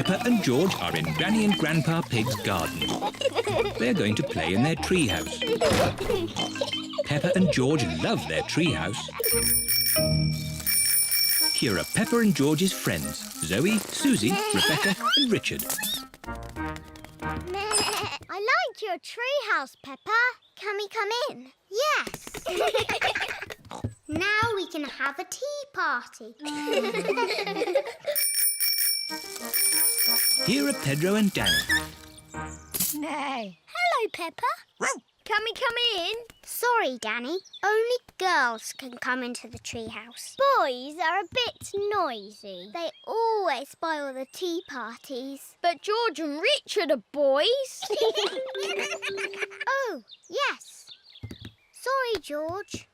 Peppa and George are in Granny and Grandpa Pig's garden. They're going to play in their treehouse. Peppa and George love their treehouse. Here are Peppa and George's friends, Zoe, Suzy, Rebecca and Richard. I like your treehouse, Peppa. Can we come in? Yes. Now we can have a tea party. Here are Pedro and Danny. Nay. Hello, Peppa. Can we come in? Sorry, Danny. Only girls can come into the treehouse. Boys are a bit noisy. They always spoil the tea parties. But George and Richard are boys. Oh, yes. Sorry, George.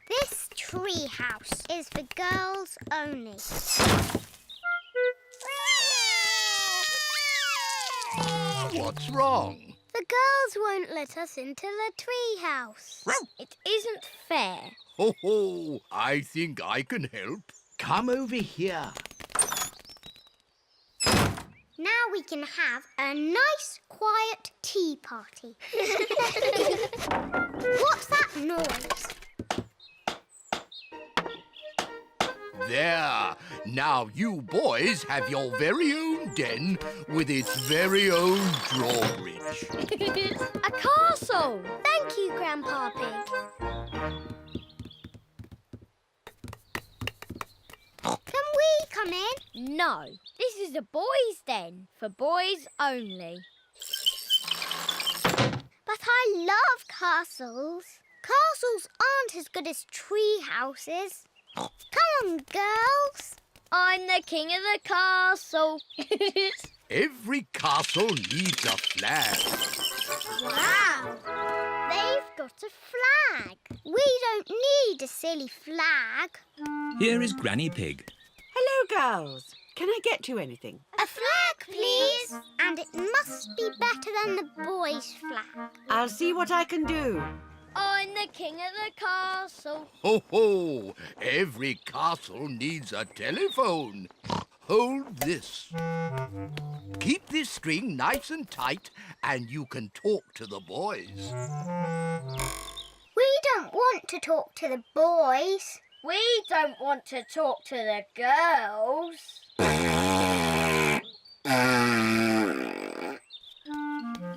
This treehouse is for girls only. What's wrong? The girls won't let us into the treehouse. It isn't fair. Ho ho! I think I can help. Come over here. Now we can have a nice, quiet tea party. What's that noise? There. Now you boys have your very own den with its very own drawbridge. A castle! Thank you, Grandpa Pig. Can we come in? No. This is a boys' den, for boys only. But I love castles. Castles aren't as good as tree houses. Come on, girls. I'm the king of the castle. Every castle needs a flag. Wow! They've got a flag. We don't need a silly flag. Here is Granny Pig. Hello, girls. Can I get you anything? A flag, please. And it must be better than the boys' flag. I'll see what I can do. I'm the king of the castle. Ho ho! Every castle needs a telephone. Hold this. Keep this string nice and tight and you can talk to the boys. We don't want to talk to the boys. We don't want to talk to the girls.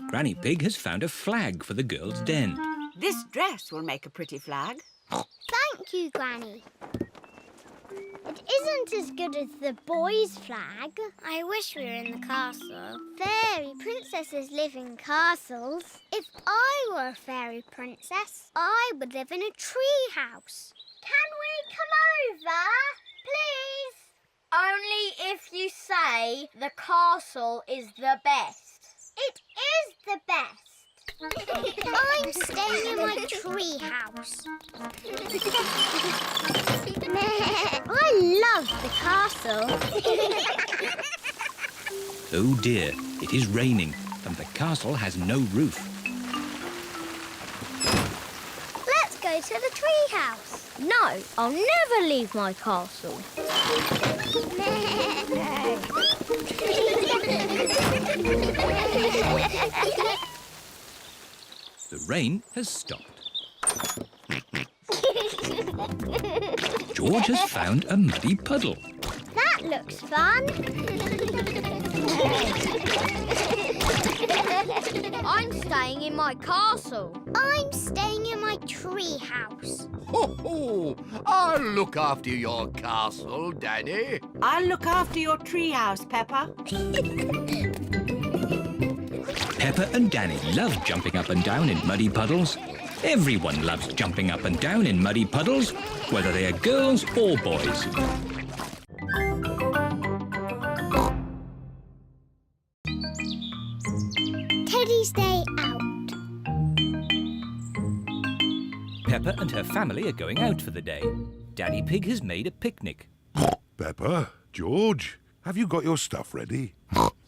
Granny Pig has found a flag for the girls' den. This dress will make a pretty flag. Thank you, Granny. It isn't as good as the boys' flag. I wish we were in the castle. Fairy princesses live in castles. If I were a fairy princess, I would live in a tree house. Can we come over, please? Only if you say the castle is the best. It is the best. I'm staying in my tree house. I love the castle. Oh dear, it is raining and the castle has no roof. Let's go to the tree house. No, I'll never leave my castle. The rain has stopped. George has found a muddy puddle. That looks fun. I'm staying in my castle. I'm staying in my tree house. Ho ho! I'll look after your castle, Danny. I'll look after your treehouse, Peppa. Peppa and Danny love jumping up and down in muddy puddles. Everyone loves jumping up and down in muddy puddles, whether they are girls or boys. Teddy's Day Out. Peppa and her family are going out for the day. Daddy Pig has made a picnic. Peppa, George, have you got your stuff ready?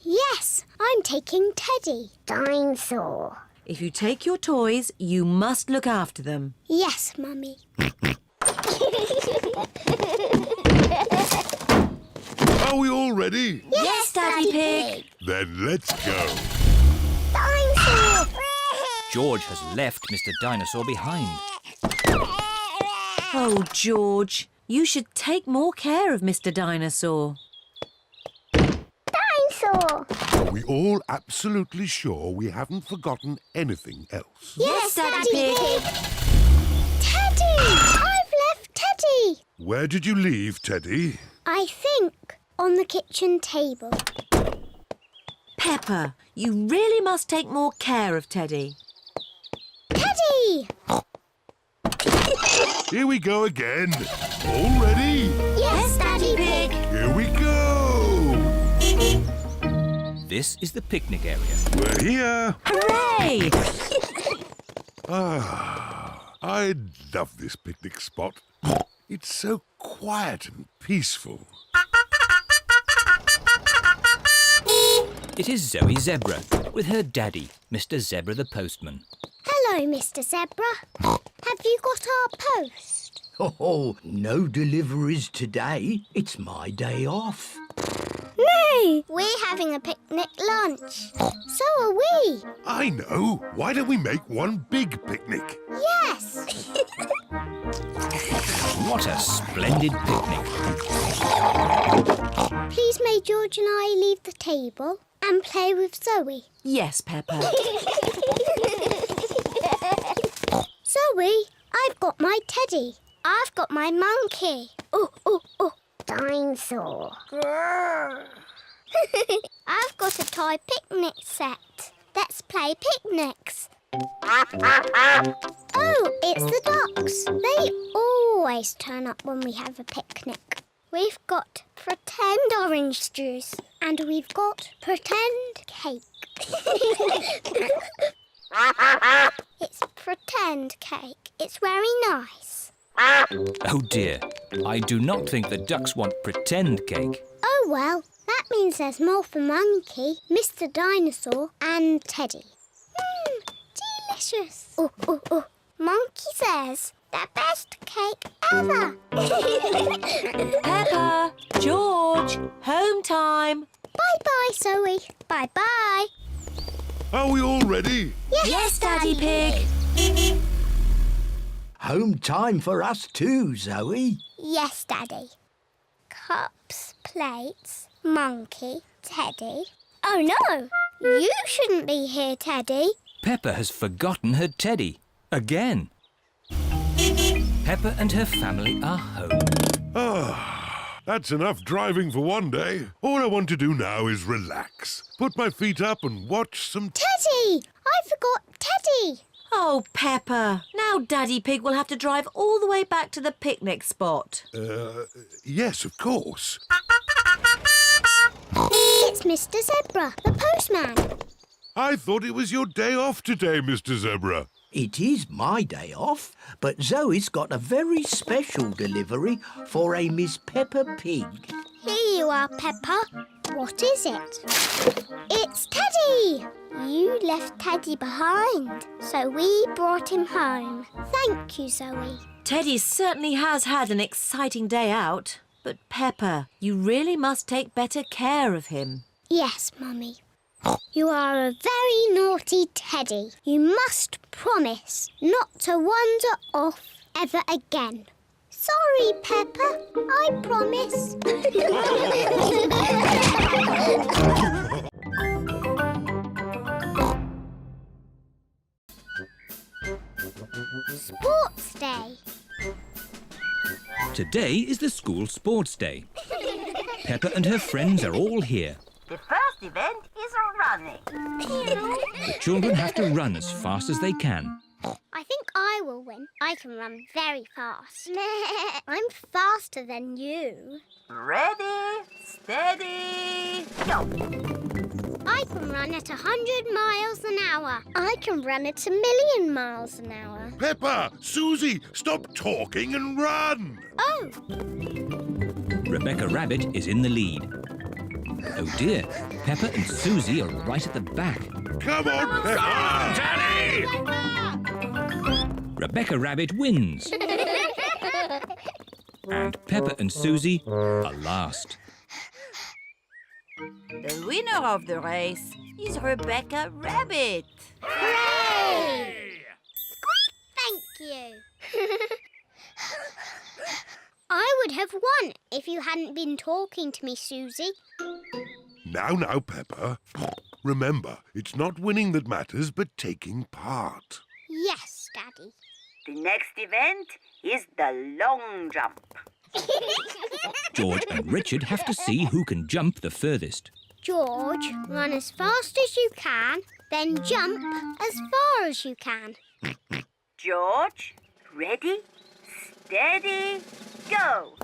Yes, I'm taking Teddy. Dinosaur. If you take your toys, you must look after them. Yes, Mummy. Are we all ready? Yes, Daddy Pig. Then let's go. Dinosaur! George has left Mr. Dinosaur behind. Oh, George, you should take more care of Mr. Dinosaur. Dinosaur! Are we all absolutely sure we haven't forgotten anything else? Yes, Daddy Pig. Teddy! I've left Teddy! Where did you leave Teddy? I think on the kitchen table. Peppa, you really must take more care of Teddy. Teddy! Here we go again. All ready? Yes, Daddy Pig! Here we go. This is the picnic area. We're here. Hooray! I love this picnic spot. It's so quiet and peaceful. It is Zoe Zebra with her daddy, Mr. Zebra the postman. Hello, Mr. Zebra. Have you got our post? Oh, no deliveries today. It's my day off. No! We're having a picnic lunch. So are we. I know. Why don't we make one big picnic? Yes! What a splendid picnic. Please may George and I leave the table and play with Zoe. Yes, Peppa. Zoe, I've got my teddy. I've got my monkey. Oh, oh, oh. Dinosaur. I've got a toy picnic set. Let's play picnics. Oh, it's the ducks. They always turn up when we have a picnic. We've got pretend orange juice and we've got pretend cake. It's pretend cake. It's very nice. Oh dear, I do not think the ducks want pretend cake. Oh well, that means there's more for Monkey, Mr. Dinosaur and Teddy. Delicious. Oh, oh, oh. Monkey says the best cake ever. Peppa, George, home time. Bye-bye, Zoe. Bye-bye. Are we all ready? Yes, Daddy Pig. Home time for us too, Zoe. Yes, Daddy. Cups, plates, Monkey, Teddy. Oh, no. You shouldn't be here, Teddy. Peppa has forgotten her teddy. Again. Peppa and her family are home. That's enough driving for one day. All I want to do now is relax. Put my feet up and watch some... Teddy! I forgot Teddy. Oh, Peppa. Now Daddy Pig will have to drive all the way back to the picnic spot. Yes, of course. It's Mr. Zebra, the postman. I thought it was your day off today, Mr. Zebra. It is my day off, but Zoe's got a very special delivery for a Miss Peppa Pig. Here you are, Peppa. What is it? It's Teddy! You left Teddy behind, so we brought him home. Thank you, Zoe. Teddy certainly has had an exciting day out. But Peppa, you really must take better care of him. Yes, Mummy. You are a very naughty Teddy. You must promise not to wander off ever again. Sorry, Peppa. I promise. Sports Day. Today is the school sports day. Peppa and her friends are all here. The first event is running. The children have to run as fast as they can. I think I will win. I can run very fast. I'm faster than you. Ready, steady, go. I can run at 100 miles an hour. I can run at 1,000,000 miles an hour. Peppa, Suzy, stop talking and run. Oh, Rebecca Rabbit is in the lead. Oh dear, Peppa and Suzy are right at the back. Come on, Peppa. Daddy! Rebecca Rabbit wins. And Peppa and Suzy are last. The The winner of the race is Rebecca Rabbit. Hooray! Thank you. I would have won if you hadn't been talking to me, Suzy. Now, Peppa. Remember, it's not winning that matters, but taking part. Yes, Daddy. The next event is the long jump. George and Richard have to see who can jump the furthest. George, run as fast as you can, then jump as far as you can. George, ready, steady, go.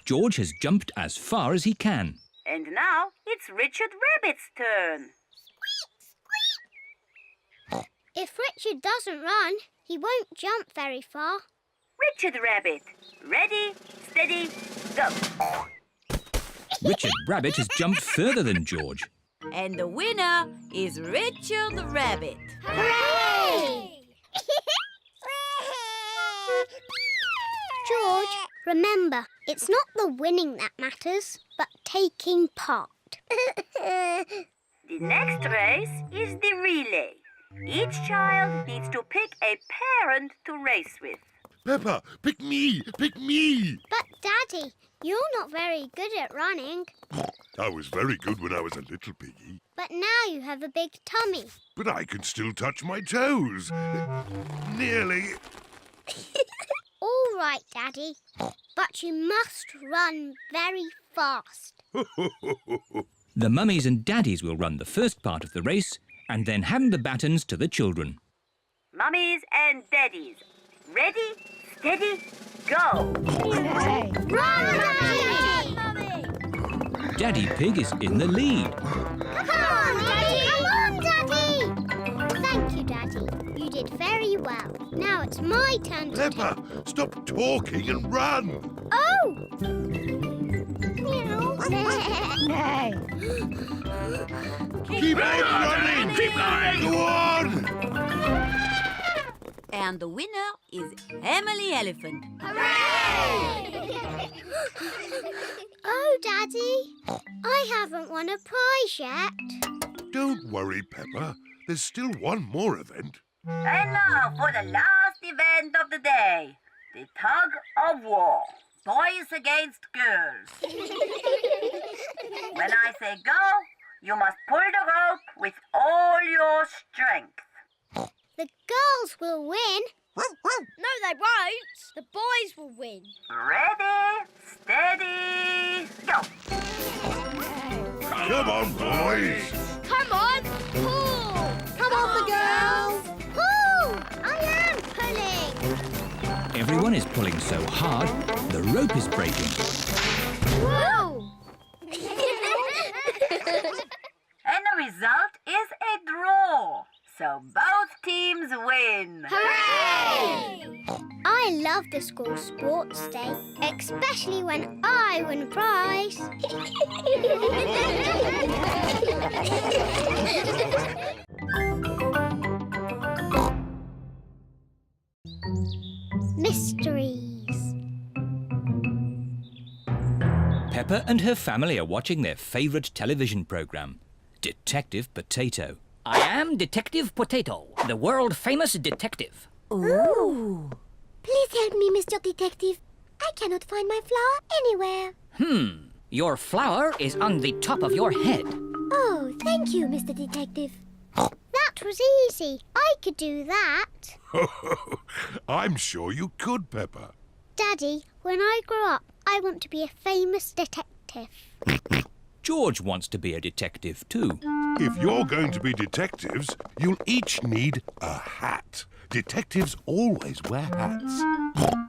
George has jumped as far as he can. And now it's Richard Rabbit's turn. If Richard doesn't run, he won't jump very far. Richard Rabbit, ready, steady, go. Richard Rabbit has jumped further than George. And the winner is Richard Rabbit. Hooray! George, remember, it's not the winning that matters, but taking part. The next race is the relay. Each child needs to pick a parent to race with. Peppa, pick me! Pick me! But, Daddy, you're not very good at running. I was very good when I was a little piggy. But now you have a big tummy. But I can still touch my toes. Nearly. All right, Daddy. But you must run very fast. The mummies and daddies will run the first part of the race and then hand the batons to the children. Mummies and daddies, ready, steady, go. Run, Daddy! Daddy Pig is in the lead. Come on, Daddy! Come on, Daddy! Thank you, Daddy. You did very well. Now it's my turn to Peppa, stop talking and run! Oh! Keep on running! Keep going! Go on! And the winner is Emily Elephant. Hooray! Oh, Daddy, I haven't won a prize yet. Don't worry, Peppa. There's still one more event. And now for the last event of the day, the tug of war. Boys against girls. When I say go, you must pull the rope with all your strength. The girls will win. No, they won't. The boys will win. Ready, steady, go. Come on, boys! Come on, pull! Come on, the girls! Pull! I am pulling. Everyone is pulling so hard, the rope is breaking. Whoa! And the result is a draw. So both teams win. Hooray! I love the school sports day, especially when I win a prize. Mysteries. Peppa and her family are watching their favourite television programme, Detective Potato. I am Detective Potato, the world-famous detective. Ooh. Please help me, Mr. Detective. I cannot find my flower anywhere. Your flower is on the top of your head. Oh, thank you, Mr. Detective. That was easy. I could do that. I'm sure you could, Peppa. Daddy, when I grow up, I want to be a famous detective. George wants to be a detective too. If you're going to be detectives, you'll each need a hat. Detectives always wear hats.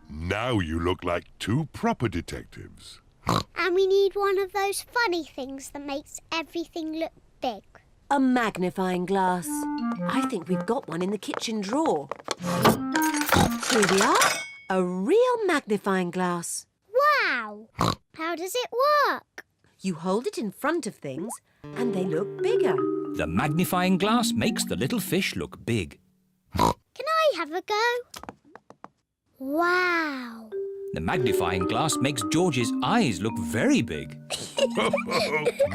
Now you look like two proper detectives. And we need one of those funny things that makes everything look big. A magnifying glass. I think we've got one in the kitchen drawer. Here we are. A real magnifying glass. Wow! How does it work? You hold it in front of things and they look bigger. The magnifying glass makes the little fish look big. Can I have a go? Wow! The magnifying glass makes George's eyes look very big.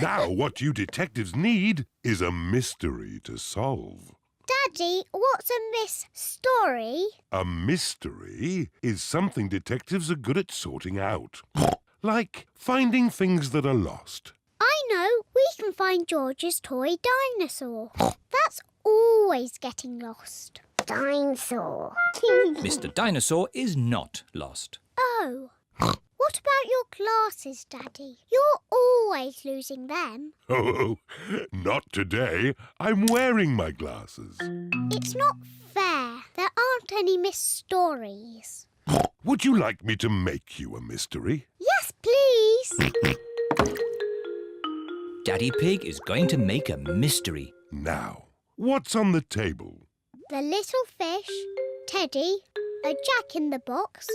Now what you detectives need is a mystery to solve. Daddy, what's a story? A mystery is something detectives are good at sorting out. Like finding things that are lost. I know. We can find George's toy dinosaur. That's always getting lost. Dinosaur. Mr. Dinosaur is not lost. Oh. What about your glasses, Daddy? You're always losing them. Oh, not today. I'm wearing my glasses. It's not fair. There aren't any stories. Would you like me to make you a mystery? Yes, please. Daddy Pig is going to make a mystery. Now, what's on the table? The little fish, Teddy, a jack-in-the-box,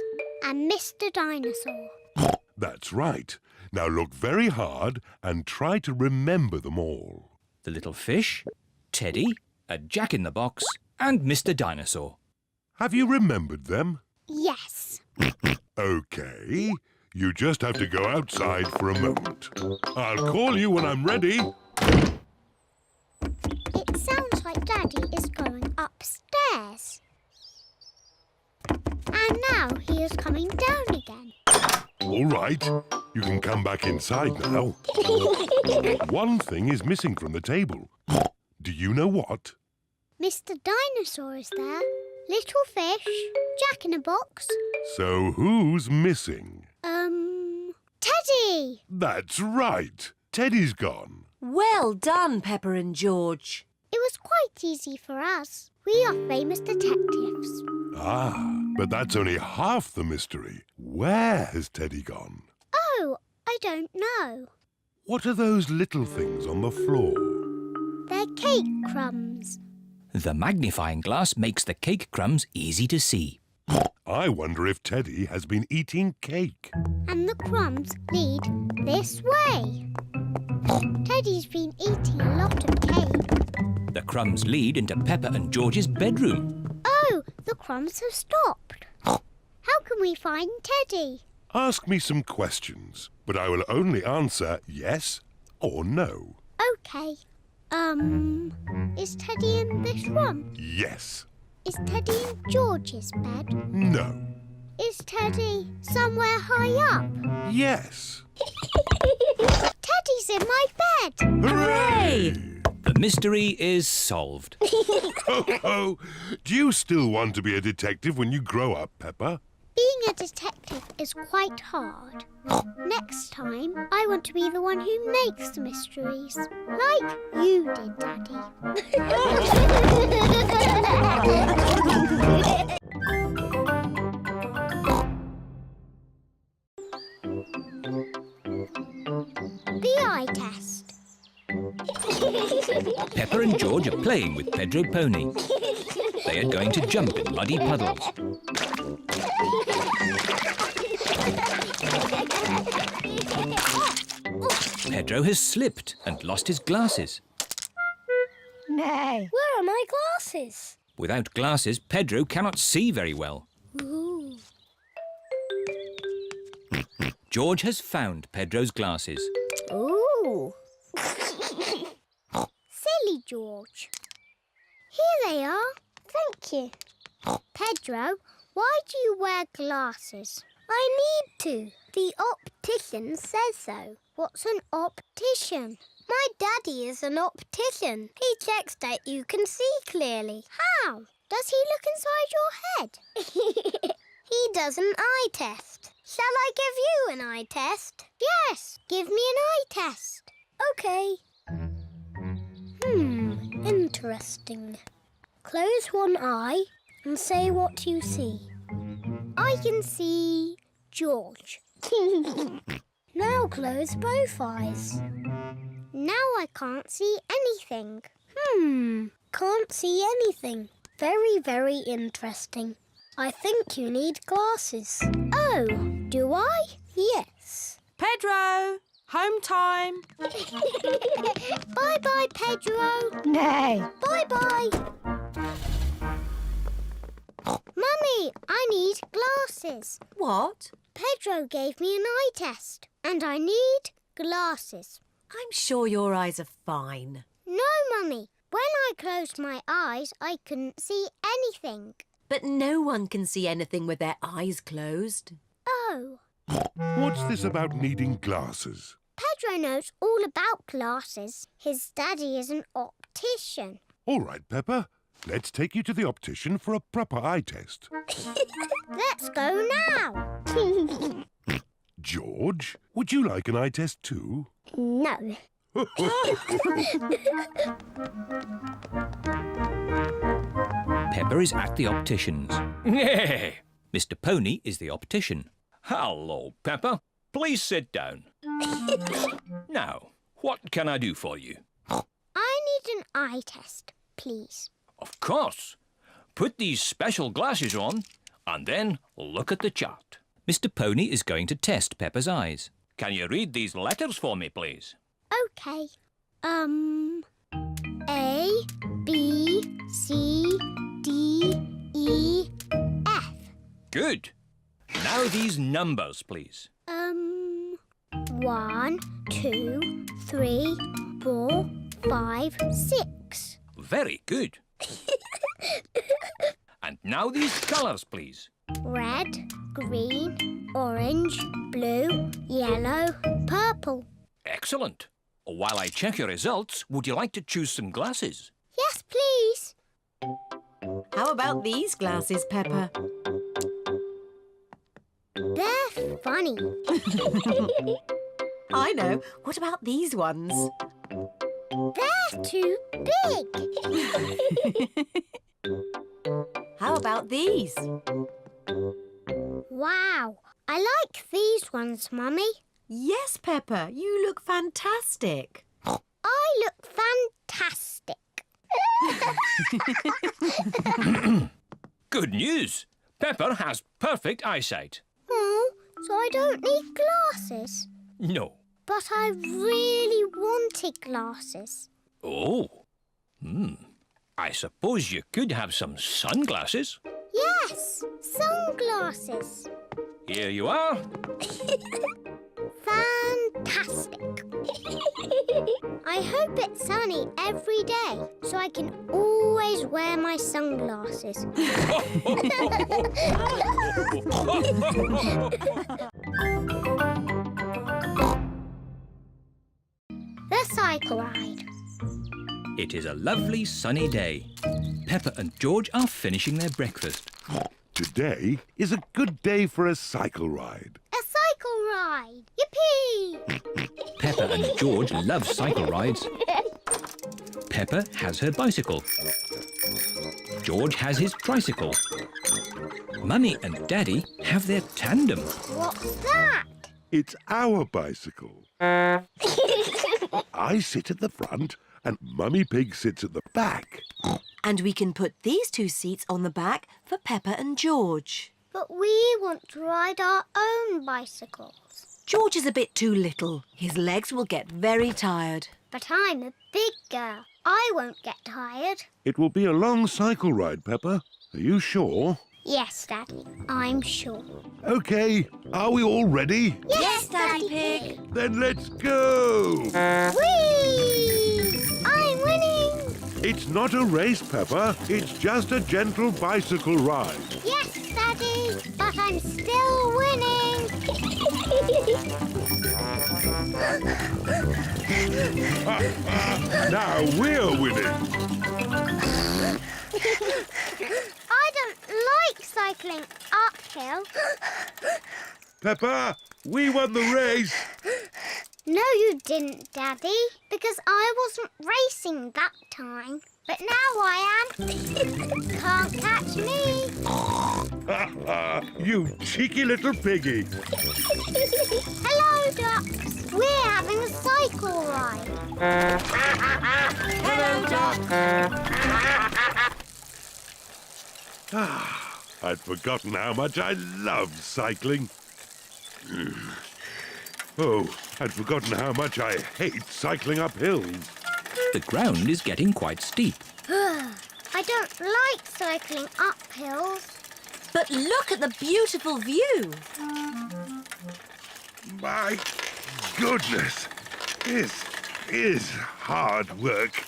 and Mr. Dinosaur. That's right. Now look very hard and try to remember them all. The little fish, Teddy, a jack-in-the-box, and Mr. Dinosaur. Have you remembered them? Yes. OK. You just have to go outside for a moment. I'll call you when I'm ready. It sounds like Daddy is going upstairs. And now he is coming down again. All right. You can come back inside now. One thing is missing from the table. Do you know what? Mr. Dinosaur is there. Little fish, jack-in-a-box. So who's missing? Teddy! That's right. Teddy's gone. Well done, Peppa and George. It was quite easy for us. We are famous detectives. Ah, but that's only half the mystery. Where has Teddy gone? Oh, I don't know. What are those little things on the floor? They're cake crumbs. The magnifying glass makes the cake crumbs easy to see. I wonder if Teddy has been eating cake. And the crumbs lead this way. Teddy's been eating a lot of cake. The crumbs lead into Peppa and George's bedroom. Oh, the crumbs have stopped. How can we find Teddy? Ask me some questions, but I will only answer yes or no. OK. Is Teddy in this room? Yes. Is Teddy in George's bed? No. Is Teddy somewhere high up? Yes. Teddy's in my bed! Hooray! The mystery is solved. Oh, do you still want to be a detective when you grow up, Peppa? Being a detective is quite hard. Next time, I want to be the one who makes the mysteries. Like you did, Daddy. The eye test. Peppa and George are playing with Pedro Pony. They are going to jump in muddy puddles. Pedro has slipped and lost his glasses. No. Where are my glasses? Without glasses, Pedro cannot see very well. Ooh. George has found Pedro's glasses. Ooh. Silly George. Here they are. Thank you. Pedro, why do you wear glasses? I need to. The optician says so. What's an optician? My daddy is an optician. He checks that you can see clearly. How? Does he look inside your head? He does an eye test. Shall I give you an eye test? Yes, give me an eye test. OK. Interesting. Close one eye and say what you see. I can see George. Now close both eyes. Now I can't see anything. Can't see anything. Very, very interesting. I think you need glasses. Oh, do I? Yes. Pedro, home time. Bye-bye, Pedro. No. Bye-bye. Mummy, I need glasses. What? Pedro gave me an eye test and I need glasses. I'm sure your eyes are fine. No, Mummy. When I closed my eyes, I couldn't see anything. But no one can see anything with their eyes closed. Oh. What's this about needing glasses? Pedro knows all about glasses. His daddy is an optician. All right, Peppa. Let's take you to the optician for a proper eye test. Let's go now. George, would you like an eye test too? No. Peppa is at the optician's. Hey, Mr. Pony is the optician. Hello, Peppa. Please sit down. Now, what can I do for you? I need an eye test, please. Of course. Put these special glasses on and then look at the chart. Mr. Pony is going to test Peppa's eyes. Can you read these letters for me, please? Okay. A, B, C, D, E, F. Good. Now these numbers, please. 1, 2, 3, 4, 5, 6. Very good. And now these colours, please. Red, green, orange, blue, yellow, purple. Excellent. While I check your results, would you like to choose some glasses? Yes, please. How about these glasses, Peppa? They're funny. I know. What about these ones? They're too big. How about these? Wow, I like these ones, Mummy. Yes, Peppa, you look fantastic. I look fantastic. Good news. Peppa has perfect eyesight. Oh, so I don't need glasses. No. But I really wanted glasses. Oh. I suppose you could have some sunglasses. Yes, sunglasses. Here you are. Fantastic. I hope it's sunny every day so I can always wear my sunglasses. The cycle ride. It is a lovely sunny day. Peppa and George are finishing their breakfast. Today is a good day for a cycle ride. A cycle ride. Yippee! Peppa and George love cycle rides. Peppa has her bicycle. George has his tricycle. Mummy and Daddy have their tandem. What's that? It's our bicycle. I sit at the front and Mummy Pig sits at the back. And we can put these two seats on the back for Peppa and George. But we want to ride our own bicycles. George is a bit too little. His legs will get very tired. But I'm a big girl. I won't get tired. It will be a long cycle ride, Peppa. Are you sure? Yes, Daddy, I'm sure. OK, are we all ready? Yes, Daddy Pig. Then let's go! Whee! I'm winning! It's not a race, Peppa. It's just a gentle bicycle ride. Yes, Daddy, but I'm still winning. Now we're winning. I don't like cycling uphill. Peppa, we won the race. No, you didn't, Daddy, because I wasn't racing that time. But now I am. Can't catch me. You cheeky little piggy. Hello, ducks. We're having a cycle ride. Hello, Doc. I'd forgotten how much I love cycling. Oh, I'd forgotten how much I hate cycling up hills. The ground is getting quite steep. I don't like cycling up hills. But look at the beautiful view. My goodness, this is hard work.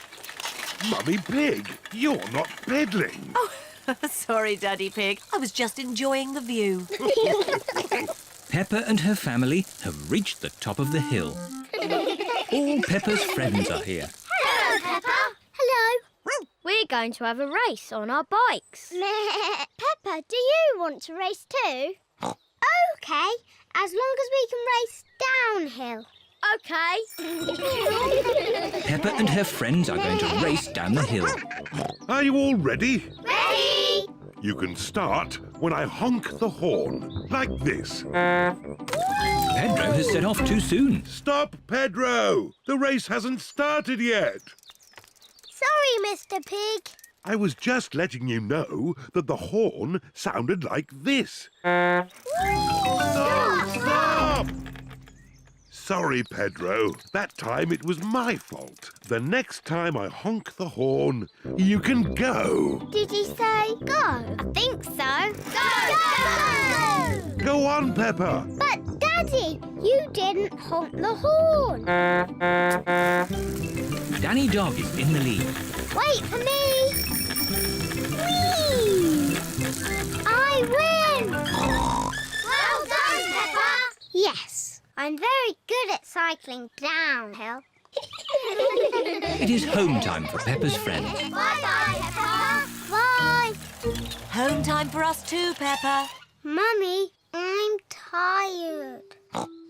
Mummy Pig, you're not pedaling. Oh, sorry, Daddy Pig. I was just enjoying the view. Peppa and her family have reached the top of the hill. All Peppa's friends are here. Hello, Peppa. Hello. We're going to have a race on our bikes. Peppa, do you want to race too? OK, as long as we can race downhill. OK. Peppa and her friends are going to race down the hill. Are you all ready? Ready? You can start when I honk the horn, like this. Pedro has set off too soon. Stop, Pedro! The race hasn't started yet. Sorry, Mr. Pig. I was just letting you know that the horn sounded like this. Stop! Sorry, Pedro. That time it was my fault. The next time I honk the horn, you can go. Did he say go? I think so. Go! Go on, Peppa. But, Daddy, you didn't honk the horn. Danny Dog is in the lead. Wait for me. Whee! I win! Well done, Peppa. Yes, I'm very good at cycling downhill. It is home time for Peppa's friends. Bye-bye, Peppa. Bye. Home time for us too, Peppa. Mummy, I'm tired.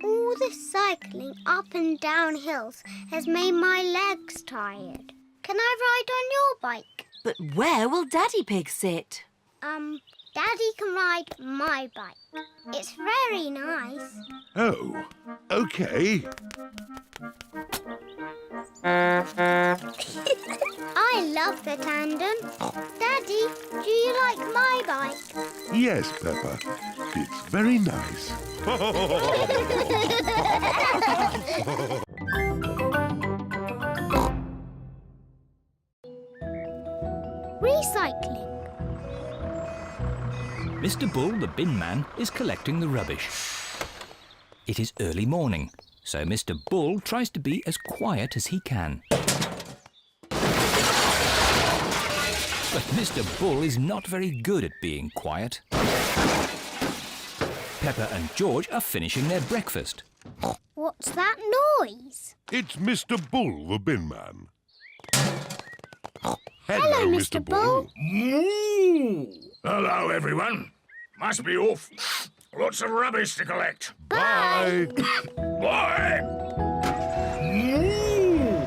All this cycling up and down hills has made my legs tired. Can I ride on your bike? But where will Daddy Pig sit? Daddy can ride my bike. It's very nice. Oh, OK. I love the tandem. Daddy, do you like my bike? Yes, Peppa. It's very nice. Recycling. Mr. Bull, the bin man, is collecting the rubbish. It is early morning, so Mr. Bull tries to be as quiet as he can. But Mr. Bull is not very good at being quiet. Peppa and George are finishing their breakfast. What's that noise? It's Mr. Bull, the bin man. Hello, Mr. Bull. Moo! Hello, everyone. Must be off. Lots of rubbish to collect. Bye. Bye. Moo!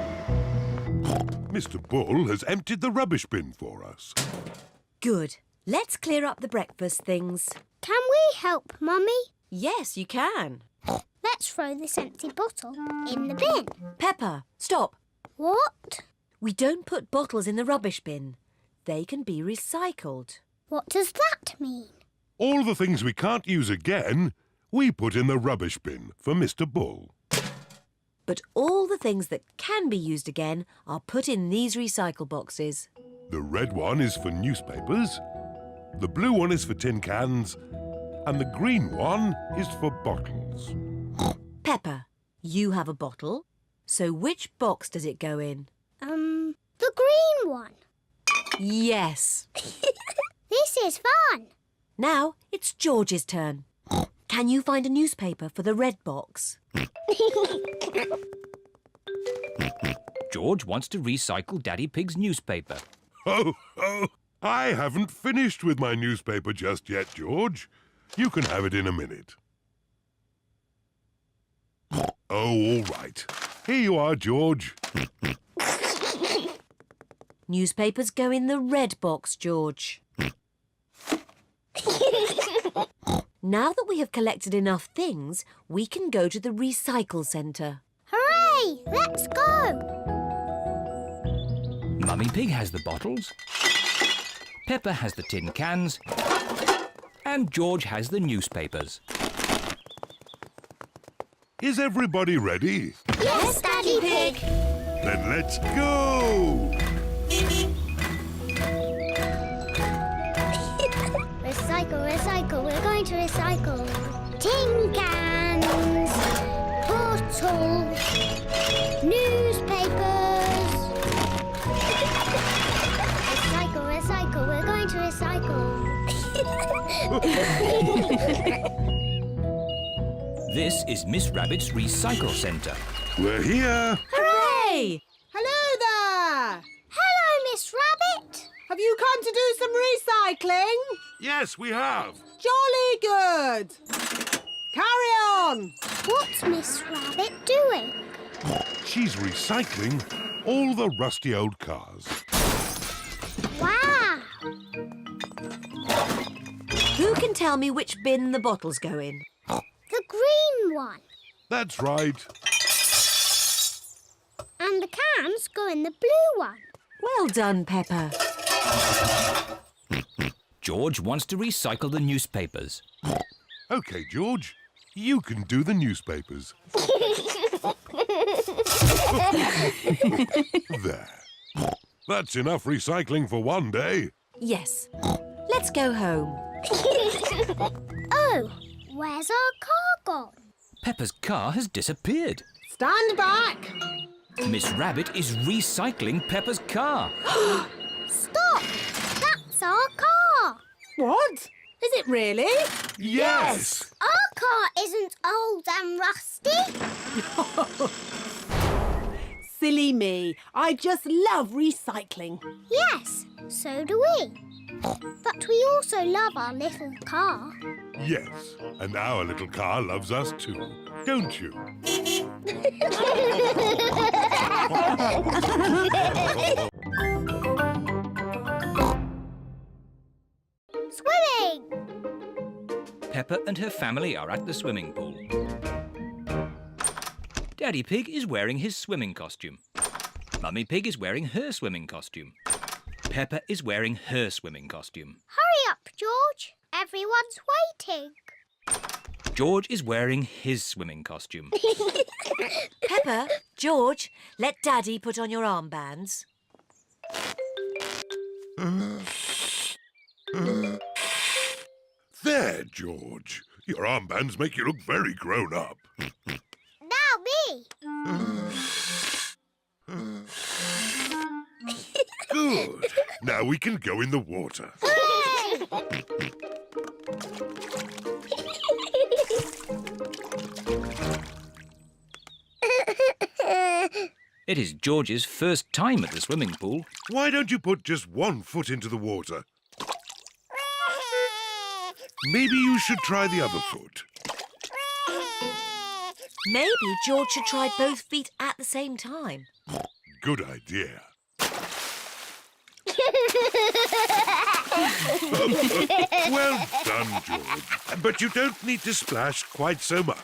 Mr. Bull has emptied the rubbish bin for us. Good. Let's clear up the breakfast things. Can we help, Mummy? Yes, you can. Let's throw this empty bottle in the bin. Peppa, stop. What? We don't put bottles in the rubbish bin. They can be recycled. What does that mean? All the things we can't use again, we put in the rubbish bin for Mr. Bull. But all the things that can be used again are put in these recycle boxes. The red one is for newspapers, the blue one is for tin cans, and the green one is for bottles. Peppa, you have a bottle. So which box does it go in? The green one. Yes. This is fun. Now it's George's turn. Can you find a newspaper for the red box? George wants to recycle Daddy Pig's newspaper. Oh, I haven't finished with my newspaper just yet, George. You can have it in a minute. Oh, all right. Here you are, George. Newspapers go in the red box, George. Now that we have collected enough things, we can go to the recycle centre. Hooray! Let's go. Mummy Pig has the bottles. Peppa has the tin cans. And George has the newspapers. Is everybody ready? Yes, Daddy Pig. Then let's go! Recycle, recycle, we're going to recycle. Tin cans, bottles, newspapers. Recycle, recycle, we're going to recycle. This is Miss Rabbit's Recycle Centre. We're here. Hooray! Hello there! Hello, Miss Rabbit. Have you come to do some recycling? Yes, we have. Jolly good! Carry on! What's Miss Rabbit doing? She's recycling all the rusty old cars. Wow! Who can tell me which bin the bottles go in? The green one. That's right. And the cans go in the blue one. Well done, Peppa. George wants to recycle the newspapers. OK, George, you can do the newspapers. There. That's enough recycling for one day. Yes. Let's go home. Oh, where's our car gone? Peppa's car has disappeared. Stand back! Miss Rabbit is recycling Peppa's car. Stop! That's our car. What? Is it really? Yes! Our car isn't old and rusty. Silly me. I just love recycling. Yes, so do we. But we also love our little car. Yes, and our little car loves us too, don't you? Swimming! Peppa and her family are at the swimming pool. Daddy Pig is wearing his swimming costume. Mummy Pig is wearing her swimming costume. Peppa is wearing her swimming costume. Hurry up, George. Everyone's waiting. George is wearing his swimming costume. Peppa, George, let Daddy put on your armbands. There, George. Your armbands make you look very grown up. Now me. Good. Now we can go in the water. Hooray! It is George's first time at the swimming pool. Why don't you put just one foot into the water? Maybe you should try the other foot. Maybe George should try both feet at the same time. Good idea. Well done, George. But you don't need to splash quite so much.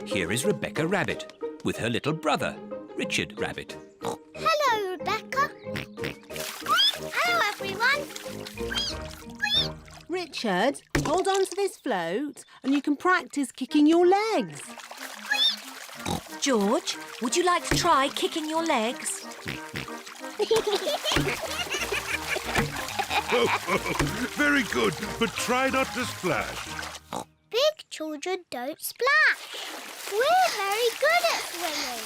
Here is Rebecca Rabbit with her little brother, Richard Rabbit. Hello, Rebecca. Hello, everyone. Richard, hold on to this float and you can practice kicking your legs. George, would you like to try kicking your legs? Very good, but try not to splash. Big children don't splash. We're very good at swimming.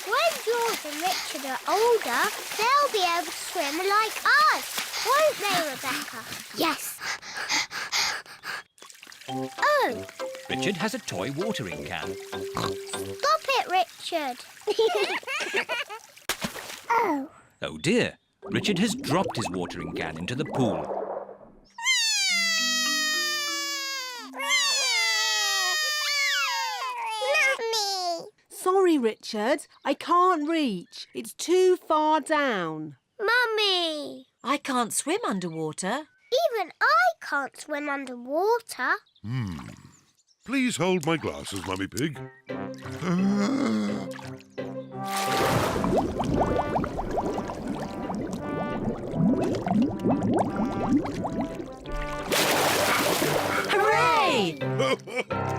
When George and Richard are older, they'll be able to swim like us. Won't they, Rebecca? Yes. Oh, Richard has a toy watering can. stop it, Richard. Oh. Oh dear, Richard has dropped his watering can into the pool. Mummy. Sorry, Richard. I can't reach. It's too far down. Mummy. I can't swim underwater. Even I can't swim underwater. Please hold my glasses, Mummy Pig. Hooray!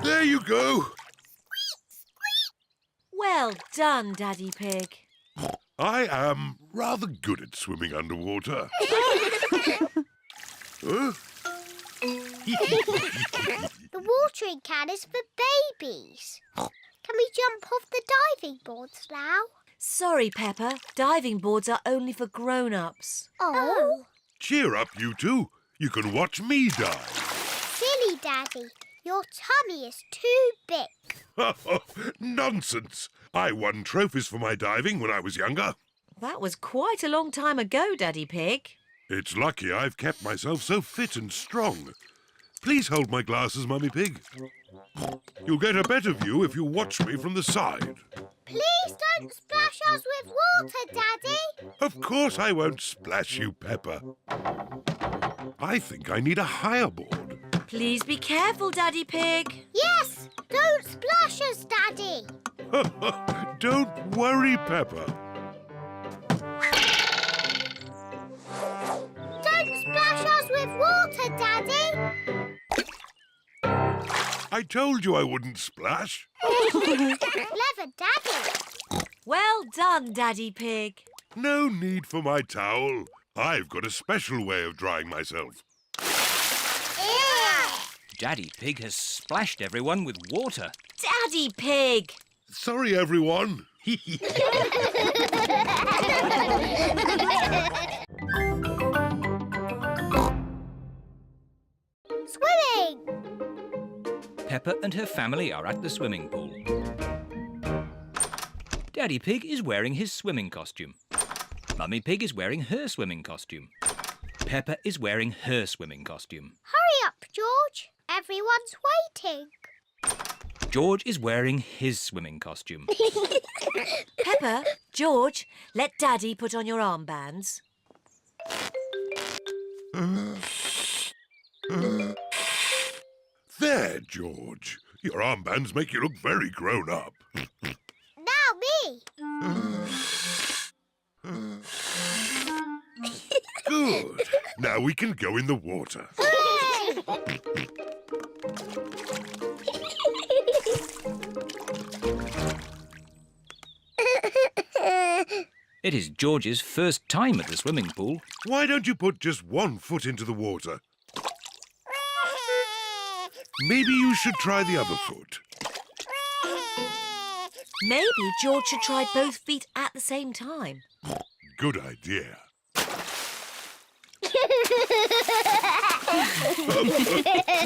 There you go. Well done, Daddy Pig. I am rather good at swimming underwater. Huh? The watering can is for babies. Can we jump off the diving boards now? Sorry, Peppa. Diving boards are only for grown-ups. Oh. Cheer up, you two. You can watch me dive. Silly, Daddy. Your tummy is too big. Nonsense. I won trophies for my diving when I was younger. That was quite a long time ago, Daddy Pig. It's lucky I've kept myself so fit and strong. Please hold my glasses, Mummy Pig. You'll get a better view if you watch me from the side. Please don't splash us with water, Daddy. Of course I won't splash you, Peppa. I think I need a higher board. Please be careful, Daddy Pig. Yes, don't splash us, Daddy. Don't worry, Peppa. Don't splash us with water, Daddy. I told you I wouldn't splash. Clever Daddy. Well done, Daddy Pig. No need for my towel. I've got a special way of drying myself. Daddy Pig has splashed everyone with water. Daddy Pig! Sorry, everyone. Swimming! Peppa and her family are at the swimming pool. Daddy Pig is wearing his swimming costume. Mummy Pig is wearing her swimming costume. Peppa is wearing her swimming costume. Hurry up, George. Everyone's waiting. George is wearing his swimming costume. Peppa, George, let Daddy put on your armbands. There, George. Your armbands make you look very grown up. Now me. Good. Now we can go in the water. It is George's first time at the swimming pool. Why don't you put just one foot into the water? Maybe you should try the other foot. Maybe George should try both feet at the same time. Good idea.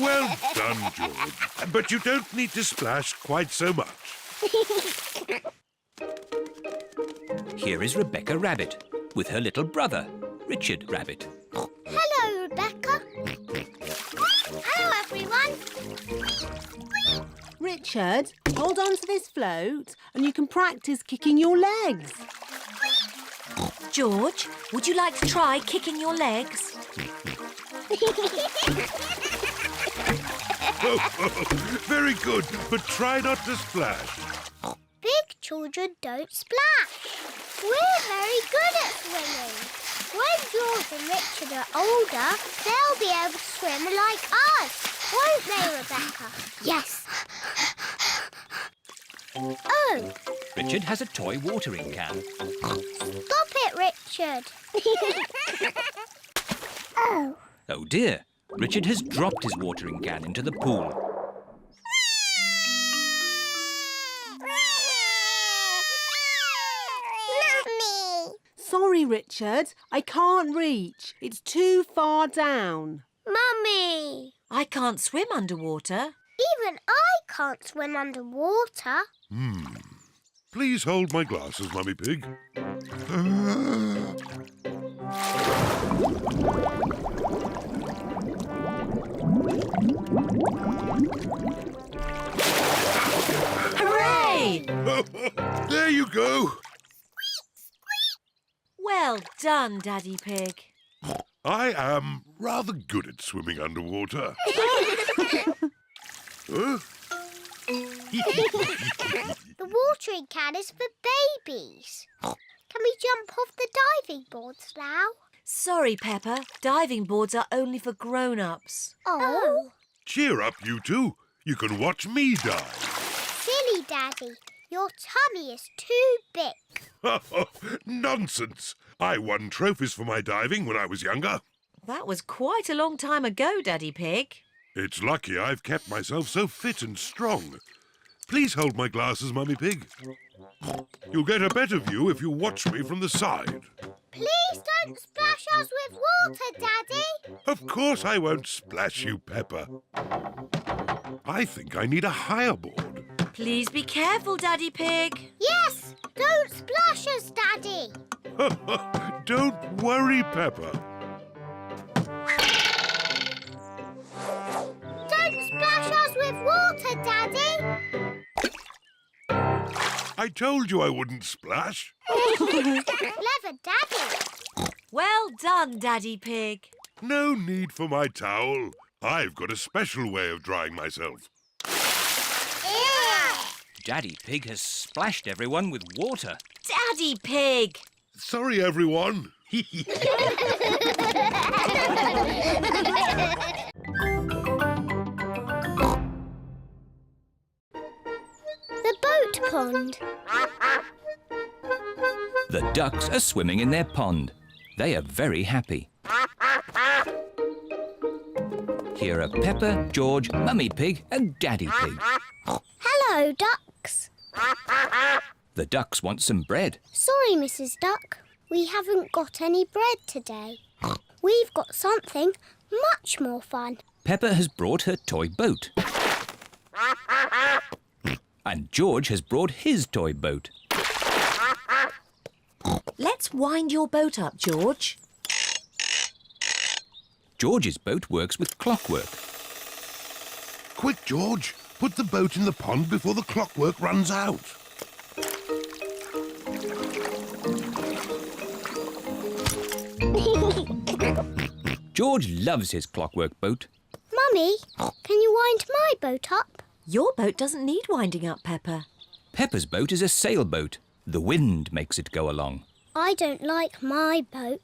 Well done, George. But you don't need to splash quite so much. Here is Rebecca Rabbit with her little brother, Richard Rabbit. Hello, Rebecca. Hello, everyone. Richard, hold on to this float and you can practice kicking your legs. George, would you like to try kicking your legs? Very good, but try not to splash. Big children don't splash. We're very good at swimming. When George and Richard are older, they'll be able to swim like us. Won't they, Rebecca? Yes. Oh, Richard has a toy watering can. stop it, Richard. Oh. Oh dear, Richard has dropped his watering can into the pool. Mummy. Sorry, Richard. I can't reach. It's too far down. Mummy. I can't swim underwater. Even I can't swim underwater. Please hold my glasses, Mummy Pig. Hooray! There you go. Well done, Daddy Pig. I am rather good at swimming underwater. Huh? The watering can is for babies. Can we jump off the diving boards now? Sorry, Peppa. Diving boards are only for grown-ups. Oh. Cheer up, you two. You can watch me dive. Silly, Daddy. Your tummy is too big. Nonsense. I won trophies for my diving when I was younger. That was quite a long time ago, Daddy Pig. It's lucky I've kept myself so fit and strong. Please hold my glasses, Mummy Pig. You'll get a better view if you watch me from the side. Please don't splash us with water, Daddy. Of course I won't splash you, Peppa. I think I need a higher board. Please be careful, Daddy Pig. Yes, don't splash us, Daddy. Don't worry, Peppa. Don't splash us with water, Daddy. I told you I wouldn't splash. Clever Daddy. Well done, Daddy Pig. No need for my towel. I've got a special way of drying myself. Daddy Pig has splashed everyone with water. Daddy Pig! Sorry, everyone. The boat pond. The ducks are swimming in their pond. They are very happy. Here are Peppa, George, Mummy Pig and Daddy Pig. Hello, ducks. The ducks want some bread. Sorry, Mrs. Duck. We haven't got any bread today. We've got something much more fun. Peppa has brought her toy boat. And George has brought his toy boat. Let's wind your boat up, George. George's boat works with clockwork. Quick, George. Put the boat in the pond before the clockwork runs out. George loves his clockwork boat. Mummy, can you wind my boat up? Your boat doesn't need winding up, Peppa. Peppa's boat is a sailboat. The wind makes it go along. I don't like my boat.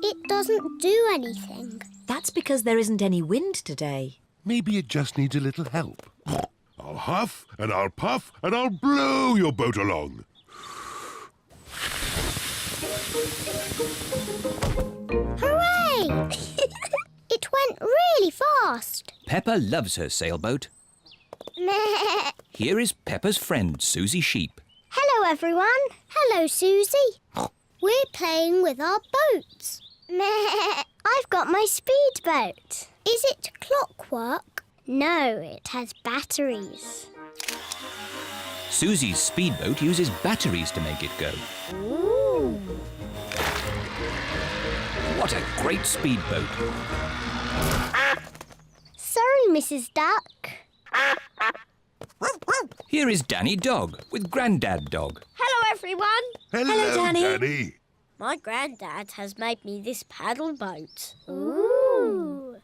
It doesn't do anything. That's because there isn't any wind today. Maybe it just needs a little help. I'll huff and I'll puff and I'll blow your boat along. Hooray! It went really fast. Peppa loves her sailboat. Meh. Here is Peppa's friend, Suzy Sheep. Hello, everyone. Hello, Suzy. We're playing with our boats. Meh. I've got my speedboat. Is it clockwork? No, it has batteries. Suzy's speedboat uses batteries to make it go. Ooh. What a great speedboat. Sorry, Mrs. Duck. Here is Danny Dog with Grandad Dog. Hello, everyone. Hello, Danny. My granddad has made me this paddle boat. Ooh.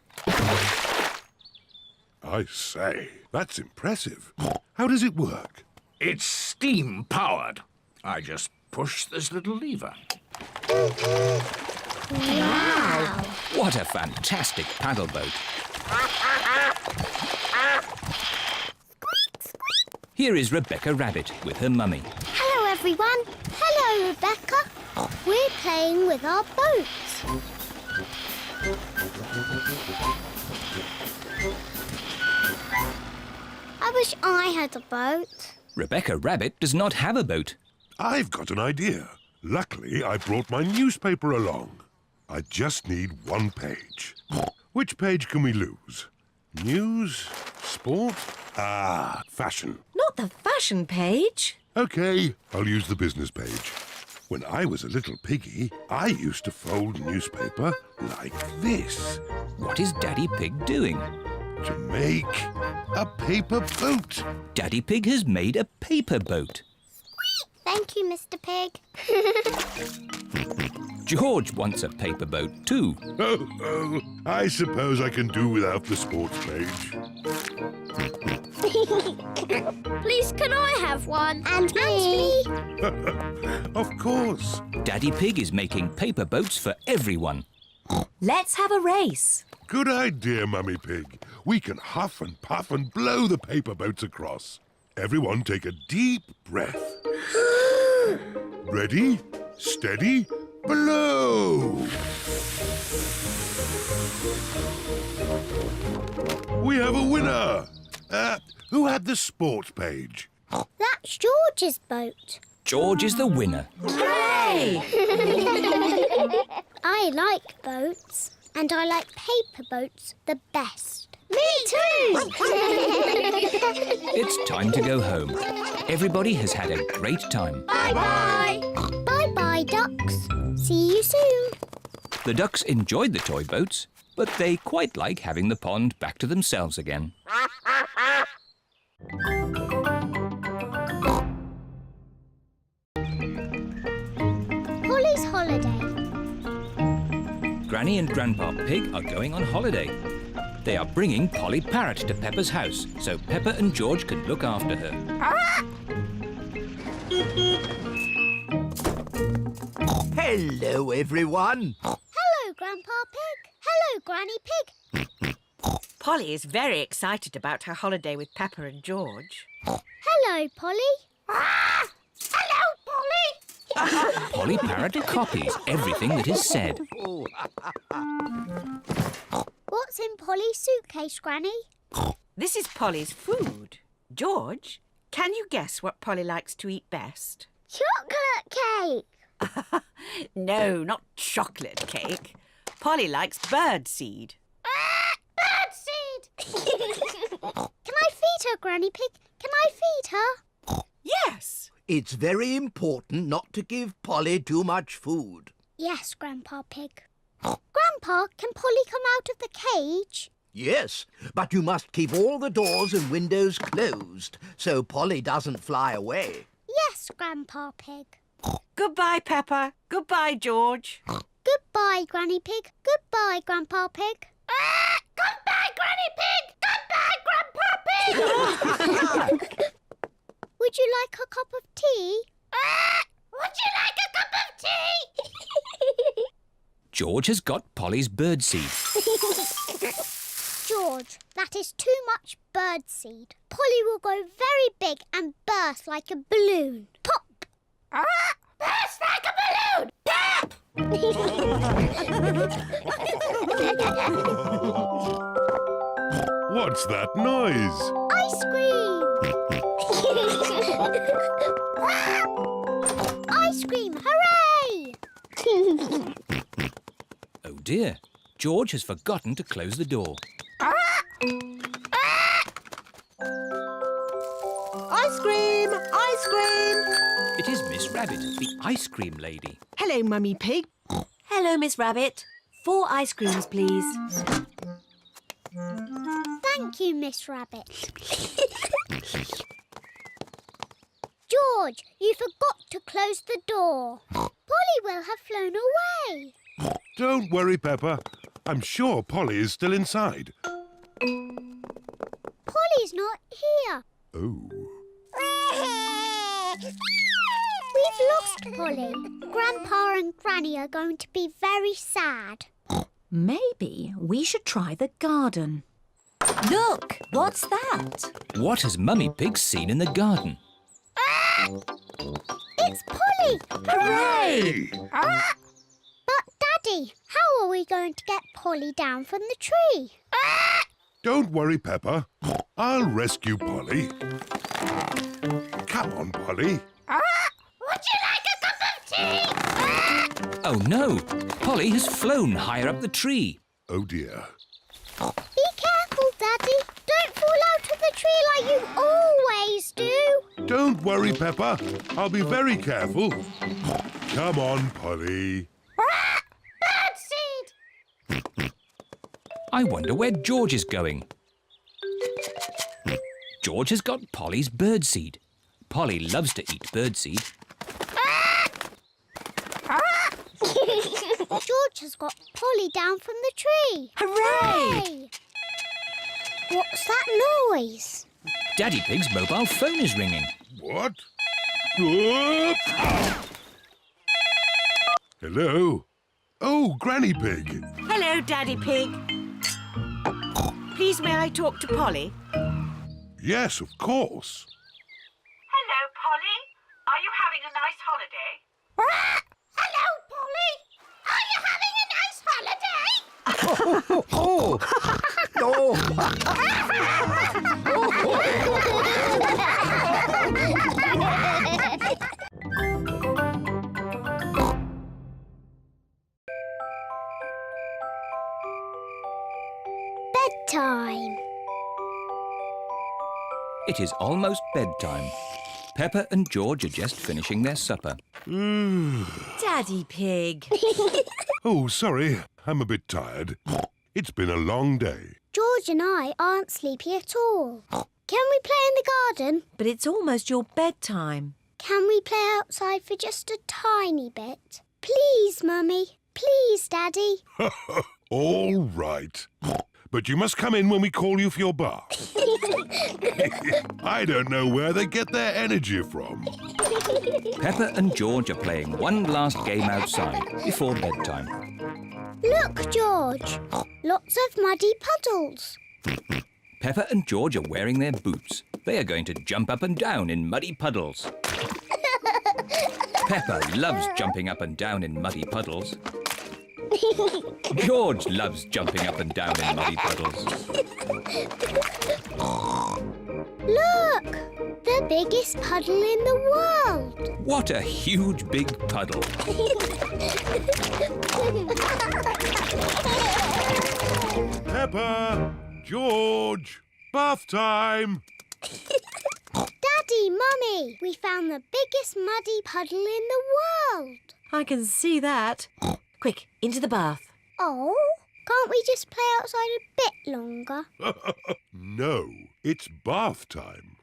I say, that's impressive. How does it work? It's steam-powered. I just push this little lever. Wow. What a fantastic paddle boat. Here is Rebecca Rabbit with her mummy. Hello, everyone. Hello, Rebecca. We're playing with our boats. I wish I had a boat. Rebecca Rabbit does not have a boat. I've got an idea. Luckily, I brought my newspaper along. I just need one page. Which page can we lose? News? Sport? Ah, fashion. Not the fashion page. OK, I'll use the business page. When I was a little piggy, I used to fold newspaper like this What is Daddy Pig doing? to make a paper boat. Daddy Pig has made a paper boat. Thank you, Mr. Pig. George wants a paper boat too. Oh, I suppose I can do without the sports page. Please, can I have one? And me. Of course. Daddy Pig is making paper boats for everyone. Let's have a race. Good idea, Mummy Pig. We can huff and puff and blow the paper boats across. Everyone take a deep breath. Ready, steady, blow! We have a winner! Who had the sports page? That's George's boat. George is the winner. Hooray! I like boats, and I like paper boats the best. Me too! It's time to go home. Everybody has had a great time. Bye-bye! Bye-bye, ducks. See you soon. The ducks enjoyed the toy boats, but they quite like having the pond back to themselves again. Pollys Holiday. Granny and Grandpa Pig are going on holiday. They are bringing Polly Parrot to Peppa's house so Peppa and George can look after her. Hello, everyone. Hello, Grandpa Pig. Hello, Granny Pig. Polly is very excited about her holiday with Peppa and George. Hello, Polly. Hello, Polly. Polly Parrot copies everything that is said. What's in Polly's suitcase, Granny? This is Polly's food. George, can you guess what Polly likes to eat best? Chocolate cake. No, not chocolate cake. Polly likes birdseed. Birdseed. Can I feed her, Granny Pig? Can I feed her? Yes. It's very important not to give Polly too much food. Yes, Grandpa Pig. Grandpa, can Polly come out of the cage? Yes, but you must keep all the doors and windows closed so Polly doesn't fly away. Yes, Grandpa Pig. Goodbye, Peppa. Goodbye, George. Goodbye, Granny Pig. Goodbye, Grandpa Pig. Goodbye, Granny Pig. Goodbye, Grandpa Pig. Would you like a cup of tea? Would you like a cup of tea? George has got Polly's birdseed. George, that is too much birdseed. Polly will go very big and burst like a balloon. Pop! Burst like a balloon! Pop! What's that noise? Ice cream! Ice cream, hooray! Oh dear, George has forgotten to close the door. Ice cream! Ice cream! It is Miss Rabbit, the ice cream lady. Hello, Mummy Pig. Hello, Miss Rabbit. 4 ice creams, please. Thank you, Miss Rabbit. George, you forgot to close the door. Polly will have flown away. Don't worry, Peppa. I'm sure Polly is still inside. Polly's not here. Oh. We've lost Polly. Grandpa and Granny are going to be very sad. Maybe we should try the garden. Look, what's that? What has Mummy Pig seen in the garden? It's Polly! Hooray! But, Daddy, how are we going to get Polly down from the tree? Don't worry, Peppa. I'll rescue Polly. Come on, Polly. Would you like a cup of tea? Oh no, Polly has flown higher up the tree. Oh dear. Be careful, Daddy. Don't fall out of the tree like you always do. Don't worry, Peppa. I'll be very careful. Come on, Polly. Birdseed! I wonder where George is going. George has got Polly's birdseed. Polly loves to eat birdseed. George has got Polly down from the tree. Hooray! What's that noise? Daddy Pig's mobile phone is ringing. What? Whoop! Hello? Oh, Granny Pig. Hello, Daddy Pig. Please, may I talk to Polly? Yes, of course. Hello, Polly. Are you having a nice holiday? Hello, Polly. Are you having a nice holiday? Bedtime. It is almost bedtime. Peppa and George are just finishing their supper. Daddy Pig. Oh, sorry. I'm a bit tired. It's been a long day. George and I aren't sleepy at all. Can we play in the garden? But it's almost your bedtime. Can we play outside for just a tiny bit? Please, Mummy. Please, Daddy. All right. But you must come in when we call you for your bath. I don't know where they get their energy from. Peppa and George are playing one last game outside before bedtime. Look, George. Lots of muddy puddles. Peppa and George are wearing their boots. They are going to jump up and down in muddy puddles. Peppa loves jumping up and down in muddy puddles. George loves jumping up and down in muddy puddles. Look! The biggest puddle in the world. What a huge big puddle. Peppa! George! Bath time! Daddy, Mummy, we found the biggest muddy puddle in the world. I can see that. Quick, into the bath. Oh, can't we just play outside a bit longer? No, it's bath time.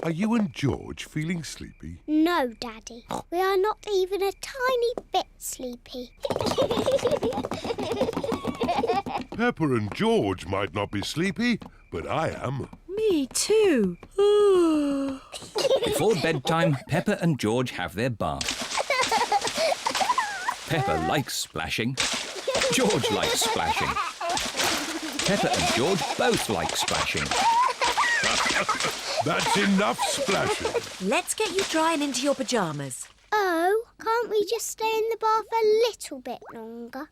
Are you and George feeling sleepy? No, Daddy. We are not even a tiny bit sleepy. Peppa and George might not be sleepy, but I am. Me too. Before bedtime, Peppa and George have their bath. Peppa likes splashing. George likes splashing. Peppa and George both like splashing. That's enough splashing. Let's get you dry and into your pyjamas. Oh, can't we just stay in the bath a little bit longer?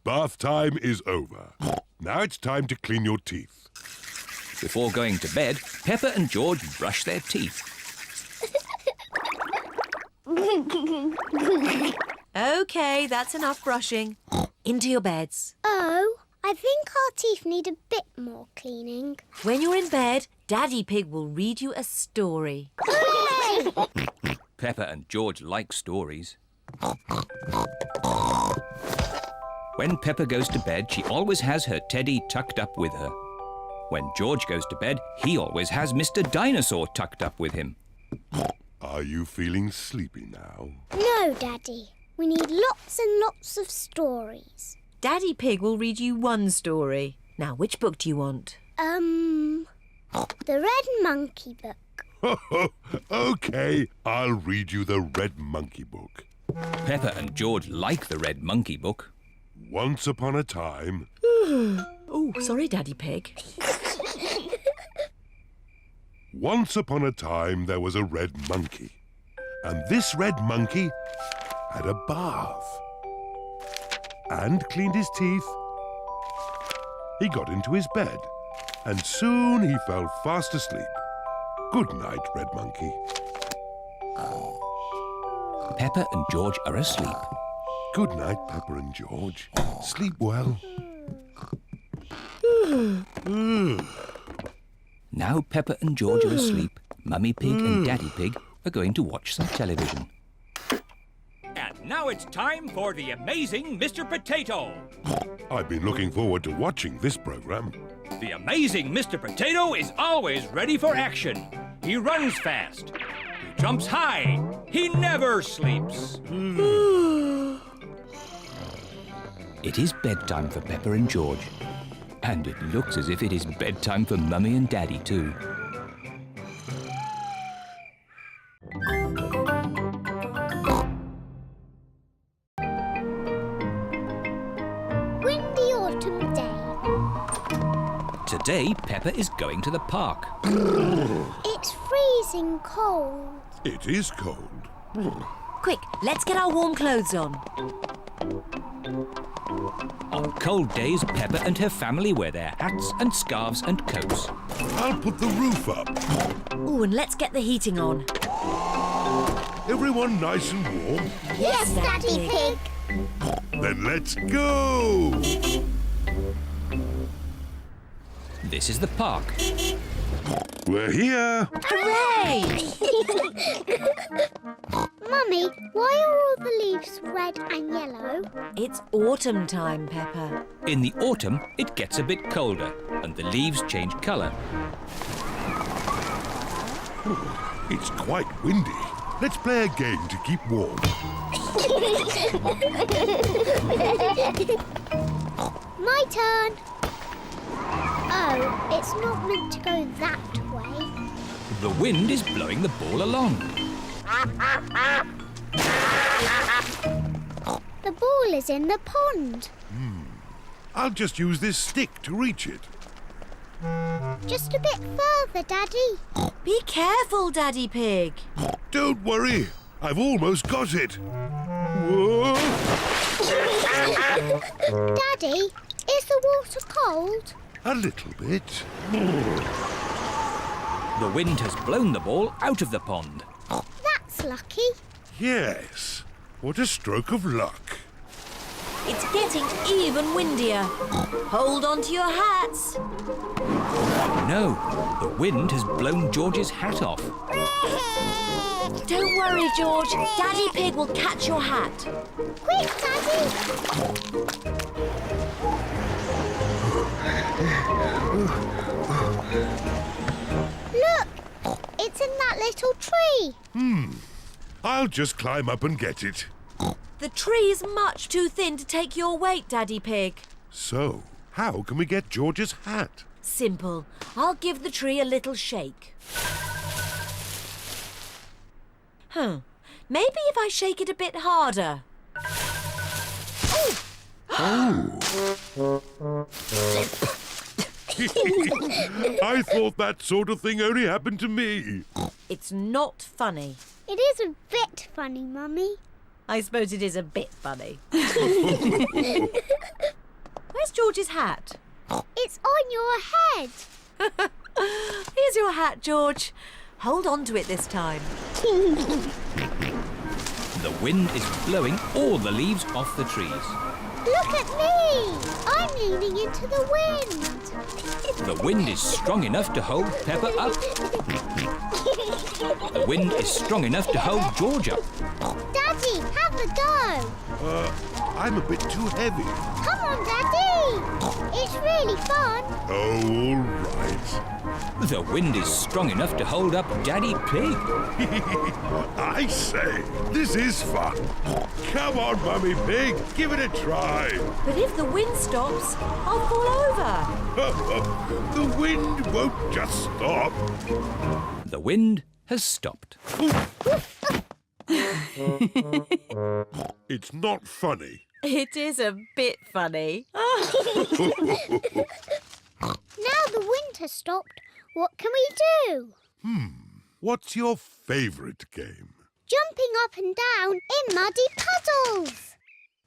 Bath time is over. Now it's time to clean your teeth. Before going to bed, Peppa and George brush their teeth. OK, that's enough brushing. Into your beds. Oh, I think our teeth need a bit more cleaning. When you're in bed, Daddy Pig will read you a story. Hooray! Peppa and George like stories. When Peppa goes to bed, she always has her teddy tucked up with her. When George goes to bed, he always has Mr. Dinosaur tucked up with him. Are you feeling sleepy now? No, Daddy. We need lots and lots of stories. Daddy Pig will read you one story. Now, which book do you want? The Red Monkey book. OK, I'll read you the Red Monkey book. Peppa and George like the Red Monkey book. Once upon a time... Oh, sorry, Daddy Pig. Once upon a time, there was a red monkey. And this red monkey had a bath. And cleaned his teeth. He got into his bed. And soon he fell fast asleep. Good night, Red Monkey. Peppa and George are asleep. Good night, Peppa and George. Sleep well. Now Peppa and George are asleep, Mummy Pig and Daddy Pig are going to watch some television. And now it's time for the amazing Mr. Potato. I've been looking forward to watching this programme. The amazing Mr. Potato is always ready for action. He runs fast. He jumps high. He never sleeps. It is bedtime for Peppa and George. And it looks as if it is bedtime for Mummy and Daddy too. Windy autumn day. Today, Peppa is going to the park. It's freezing cold. It is cold. Quick, let's get our warm clothes on. On cold days, Peppa and her family wear their hats and scarves and coats. I'll put the roof up. Oh, and let's get the heating on. Everyone nice and warm? Yes, Daddy Pig. Then let's go! This is the park. We're here! Hooray! Mummy, why are all the leaves red and yellow? It's autumn time, Peppa. In the autumn, it gets a bit colder and the leaves change colour. It's quite windy. Let's play a game to keep warm. My turn. Oh, it's not meant to go that way. The wind is blowing the ball along. The ball is in the pond. I'll just use this stick to reach it. Just a bit further, Daddy. Be careful, Daddy Pig. Don't worry, I've almost got it. Whoa! Daddy, is the water cold? A little bit. The wind has blown the ball out of the pond. That's lucky. Yes. What a stroke of luck. It's getting even windier. Hold on to your hats. No, the wind has blown George's hat off. Don't worry, George. Daddy Pig will catch your hat. Quick, Daddy. Look, it's in that little tree. I'll just climb up and get it. The tree is much too thin to take your weight, Daddy Pig. So, how can we get George's hat? Simple. I'll give the tree a little shake. Maybe if I shake it a bit harder. I thought that sort of thing only happened to me. It's not funny. It is a bit funny, Mummy. I suppose it is a bit funny. Where's George's hat? It's on your head. Here's your hat, George. Hold on to it this time. The wind is blowing all the leaves off the trees. Look at me. I'm leaning into the wind. The wind is strong enough to hold Peppa up. The wind is strong enough to hold George up. Daddy, have a go. I'm a bit too heavy. Come on, Daddy. It's really fun. Oh, all right. The wind is strong enough to hold up Daddy Pig. I say, this is fun. Come on, Mummy Pig, give it a try. But if the wind stops, I'll fall over. The wind won't just stop. The wind has stopped. It's not funny. It is a bit funny. Now the wind has stopped. What can we do? What's your favourite game? Jumping up and down in muddy puddles.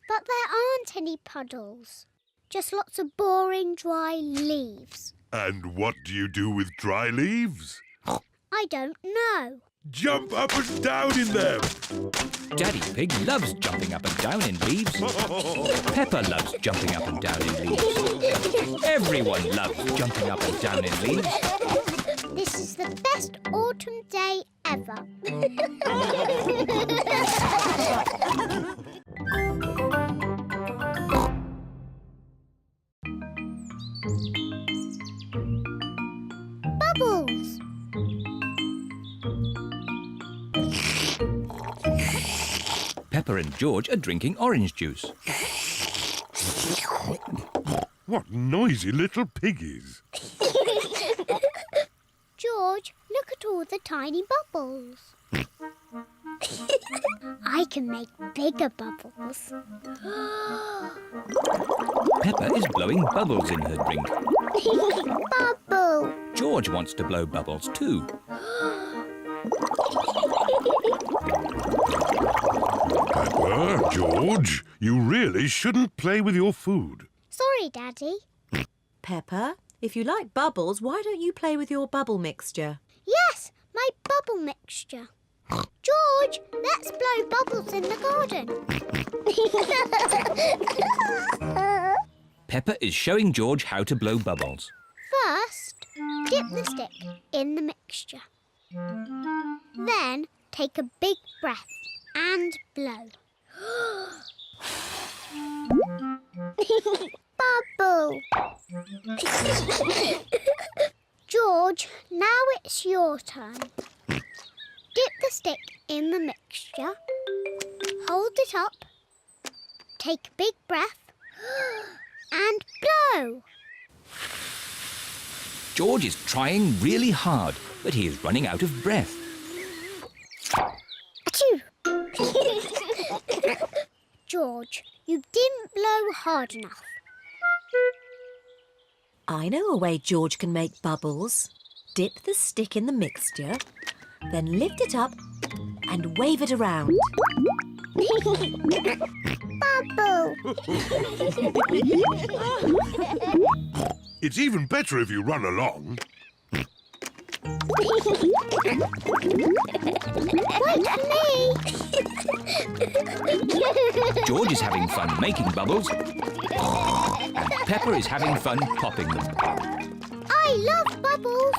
But there aren't any puddles. Just lots of boring, dry leaves. And what do you do with dry leaves? I don't know. Jump up and down in them. Daddy Pig loves jumping up and down in leaves. Peppa loves jumping up and down in leaves. Everyone loves jumping up and down in leaves. This is the best autumn day ever. Bubbles. Peppa and George are drinking orange juice. What noisy little piggies. George, look at all the tiny bubbles. I can make bigger bubbles. Peppa is blowing bubbles in her drink. Bubble. George wants to blow bubbles too. Peppa, George, you really shouldn't play with your food. Sorry, Daddy. Peppa, if you like bubbles, why don't you play with your bubble mixture? Yes, my bubble mixture. George, let's blow bubbles in the garden. Peppa is showing George how to blow bubbles. First, dip the stick in the mixture. Then take a big breath and blow. Bubble! George, now it's your turn. Dip the stick in the mixture. Hold it up. Take a big breath and blow. George is trying really hard, but he is running out of breath. Achoo! George, you didn't blow hard enough. I know a way George can make bubbles. Dip the stick in the mixture, then lift it up and wave it around. Bubble! It's even better if you run along. Wait for me! George is having fun making bubbles, and Peppa is having fun popping them. I love bubbles!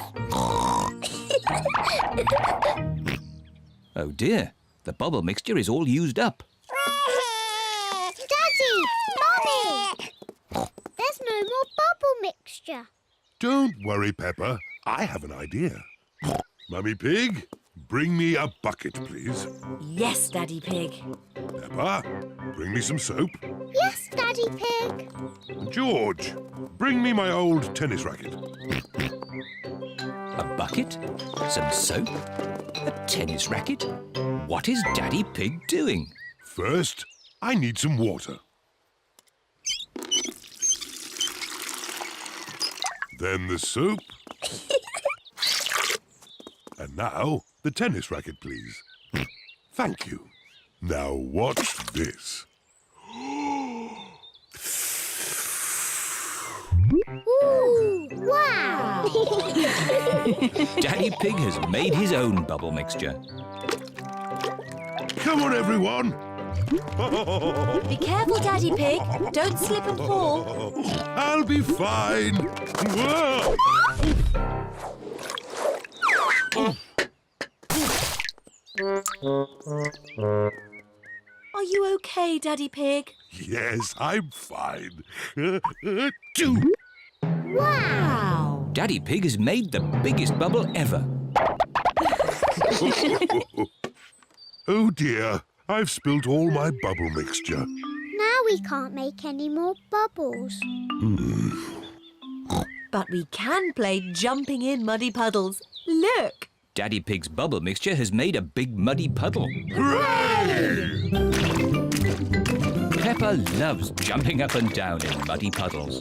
Oh dear, the bubble mixture is all used up. Daddy! Mummy! There's no more bubble mixture. Don't worry, Peppa. I have an idea. Mummy Pig, bring me a bucket, please. Yes, Daddy Pig. Peppa, bring me some soap. Yes, Daddy Pig. George, bring me my old tennis racket. A bucket, some soap, a tennis racket. What is Daddy Pig doing? First, I need some water. Then the soap. And now, the tennis racket, please. Thank you. Now watch this. Ooh, wow! Daddy Pig has made his own bubble mixture. Come on, everyone. Be careful, Daddy Pig. Don't slip and fall. I'll be fine. Whoa. Are you okay, Daddy Pig? Yes, I'm fine. Wow! Daddy Pig has made the biggest bubble ever. Oh dear, I've spilt all my bubble mixture. Now we can't make any more bubbles. But we can play jumping in muddy puddles. Look! Daddy Pig's bubble mixture has made a big muddy puddle. Hooray! Peppa loves jumping up and down in muddy puddles.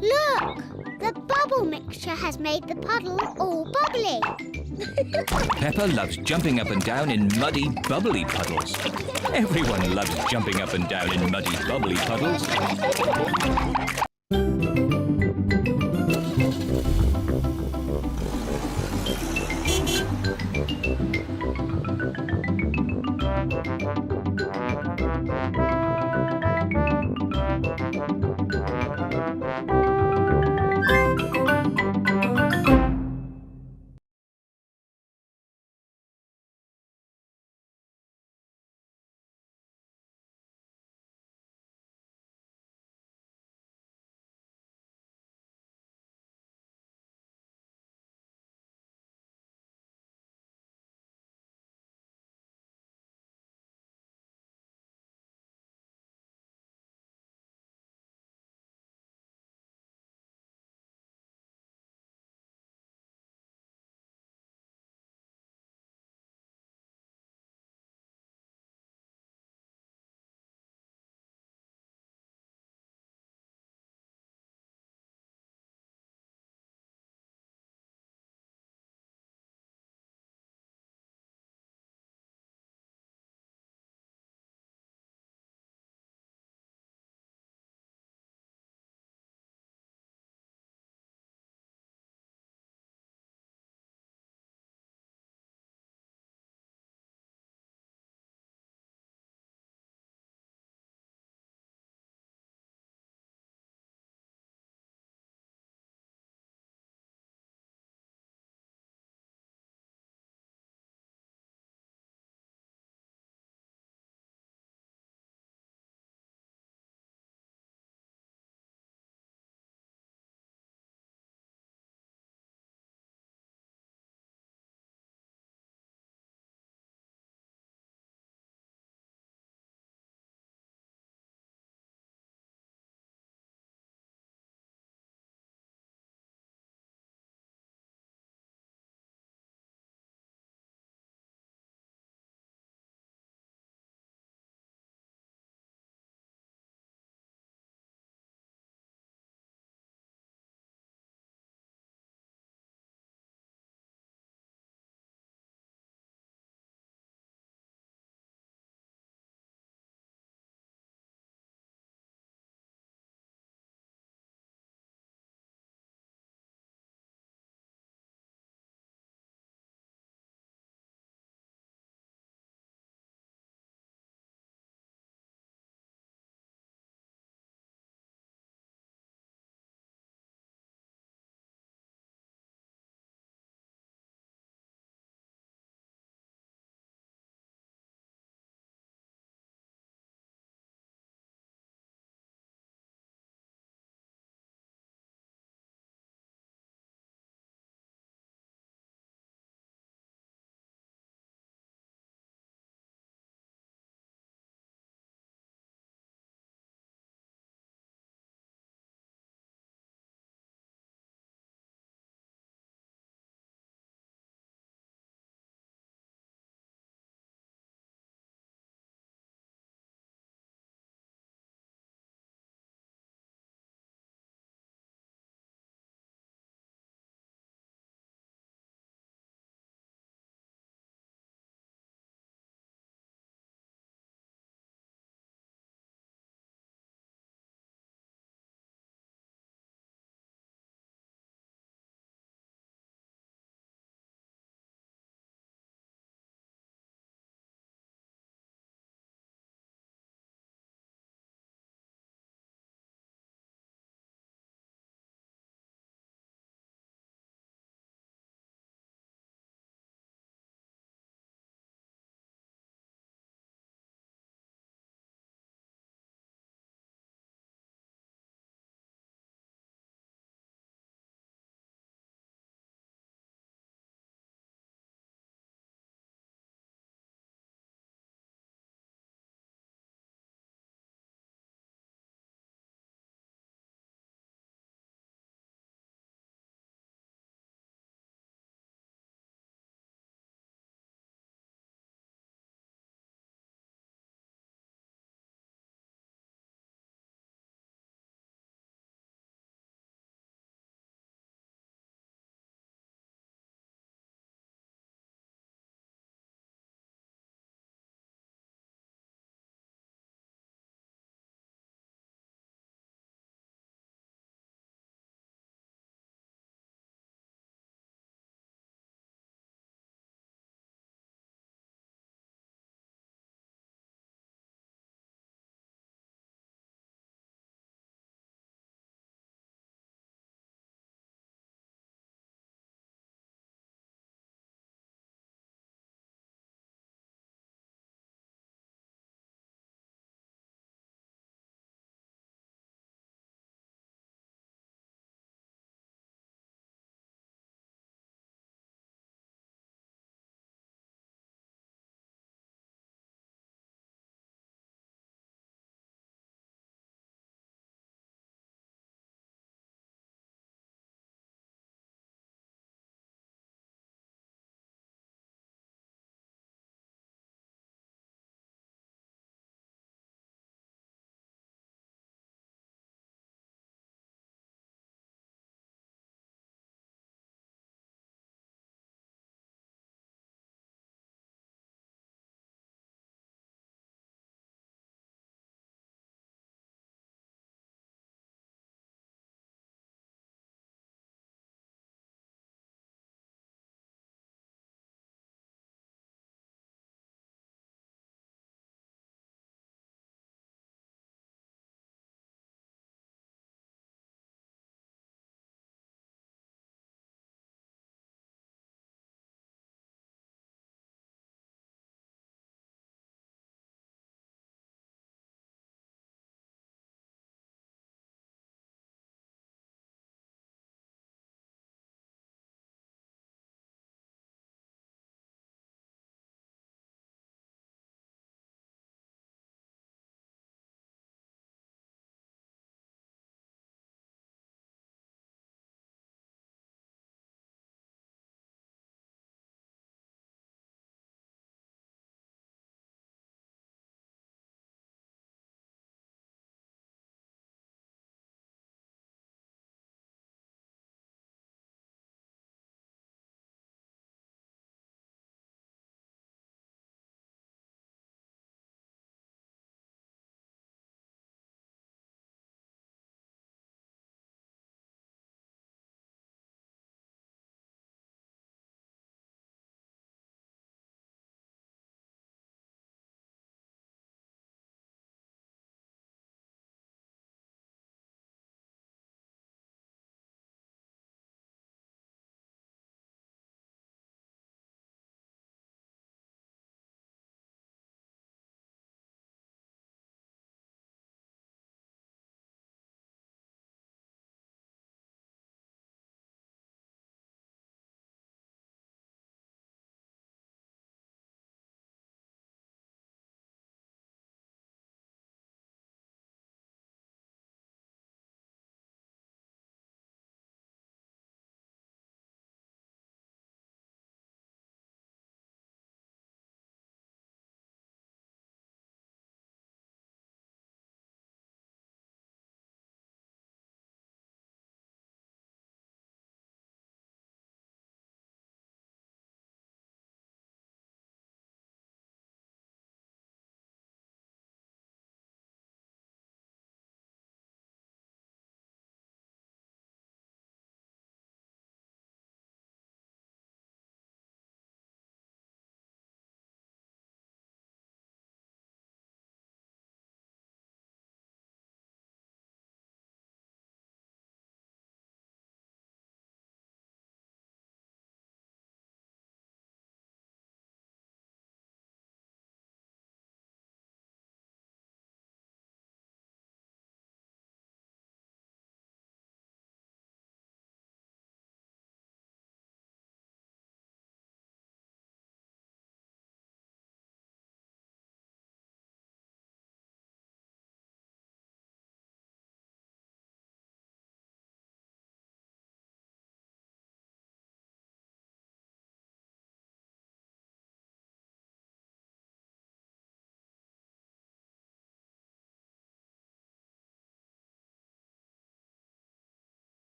Look! The bubble mixture has made the puddle all bubbly. Peppa loves jumping up and down in muddy, bubbly puddles. Everyone loves jumping up and down in muddy, bubbly puddles.